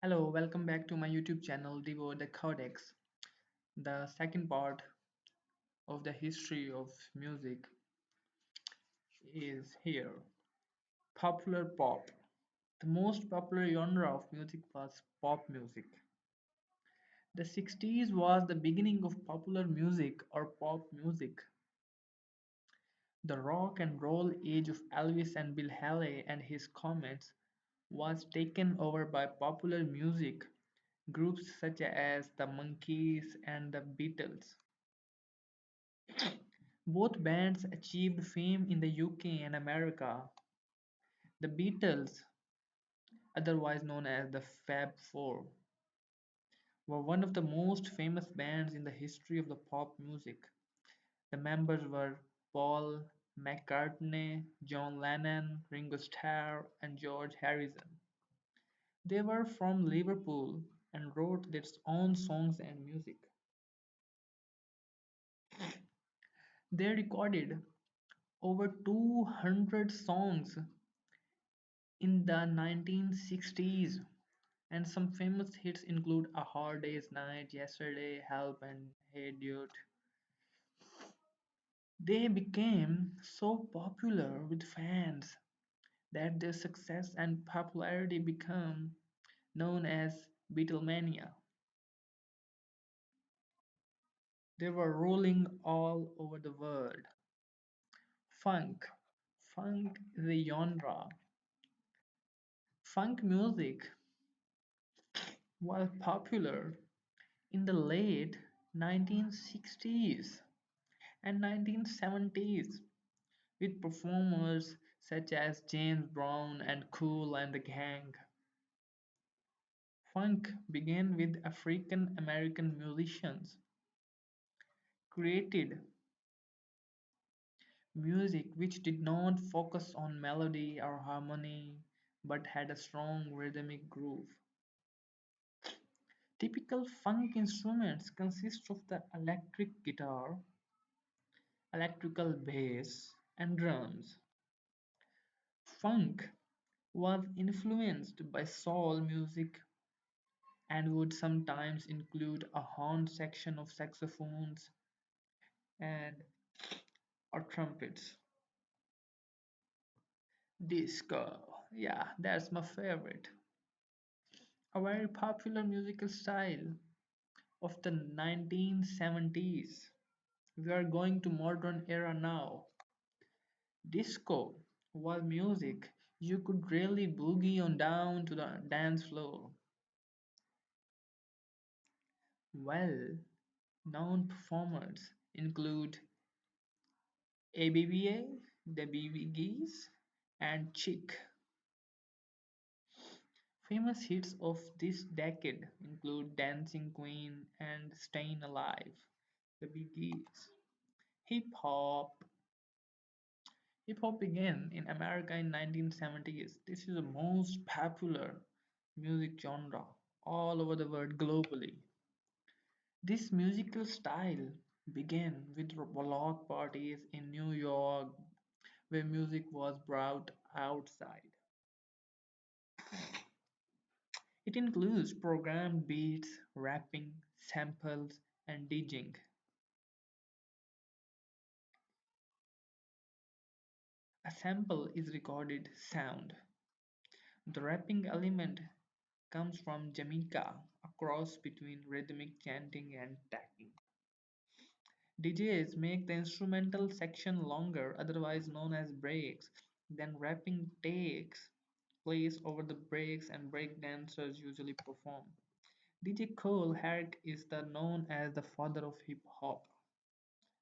Hello, welcome back to my YouTube channel Devo the Codex. The second part of the history of music is here. Popular pop. The most popular genre of music was pop music. The 60s was the beginning of popular music or pop music. The rock and roll age of Elvis and Bill Haley and his Comets was taken over by popular music groups such as the Monkees and the Beatles. Both bands achieved fame in the UK and America. The Beatles, otherwise known as the Fab Four, were one of the most famous bands in the history of the pop music. The members were Paul McCartney, John Lennon, Ringo Starr, and George Harrison. They were from Liverpool and wrote their own songs and music. They recorded over 200 songs in the 1960s, and some famous hits include A Hard Day's Night, Yesterday, Help, and Hey Dude. They became so popular with fans that their success and popularity became known as Beatlemania. They were rolling all over the world. Funk. Funk is a genre. Funk music was popular in the late 1960s and 1970s with performers such as James Brown and Kool and the Gang. Funk began with African American musicians created music which did not focus on melody or harmony but had a strong rhythmic groove. Typical funk instruments consist of the electric guitar, electrical bass, and drums. Funk was influenced by soul music and would sometimes include a horn section of saxophones and or trumpets. Disco, yeah, that's my favorite. A very popular musical style of the 1970s. We are going to modern era now. Disco was music you could really boogie on down to the dance floor. Well known performers include ABBA, the BB Gees, and Chick. Famous hits of this decade include Dancing Queen and Staying Alive, the Bee Gees. Hip hop. Hip hop began in America in 1970s. This is the most popular music genre all over the world globally. This musical style began with block parties in New York where music was brought outside. It includes programmed beats, rapping, samples, and DJing. A sample is recorded sound. The rapping element comes from Jamaica, a cross between rhythmic chanting and tapping. DJs make the instrumental section longer, otherwise known as breaks. Then rapping takes place over the breaks and break dancers usually perform. DJ Cole Herc is the known as the father of hip hop.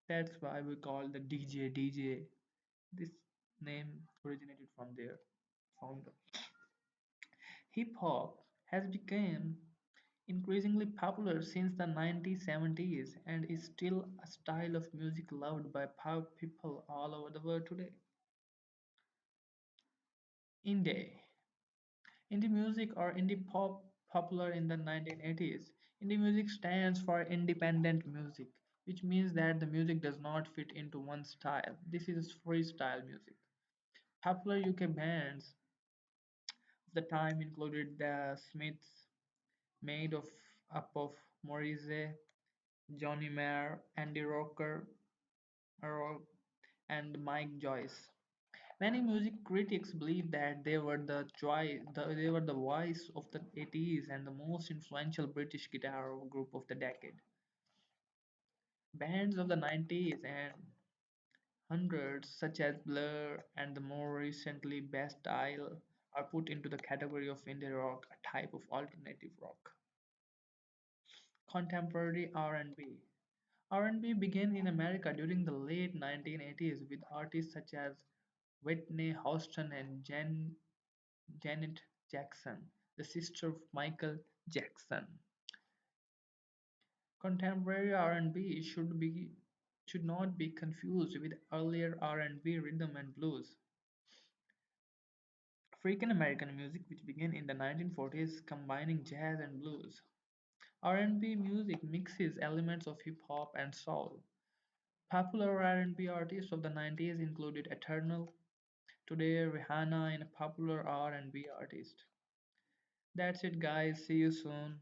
That's why we call the DJ. This name originated from their founder. Hip hop has become increasingly popular since the 1970s and is still a style of music loved by people all over the world today. Indie. Indie music or indie pop popular in the 1980s. Indie music stands for independent music, which means that the music does not fit into one style. This is freestyle music. Popular UK bands of the time included the Smiths, made of up of Morrissey, Johnny Marr, Andy Rock, and Mike Joyce. Many music critics believe that they were the voice of the 80s and the most influential British guitar group of the decade. Bands of the 90s and hundreds, such as Blur and the more recently Bastille, are put into the category of indie rock, a type of alternative rock. Contemporary R&B. R&B began in America during the late 1980s with artists such as Whitney Houston and Janet Jackson, the sister of Michael Jackson. Contemporary R&B should not be confused with earlier R&B rhythm and blues. African American music which began in the 1940s combining jazz and blues. R&B music mixes elements of hip hop and soul. Popular R&B artists of the 90s included Eternal, today Rihanna and a popular R&B artist. That's it guys, see you soon.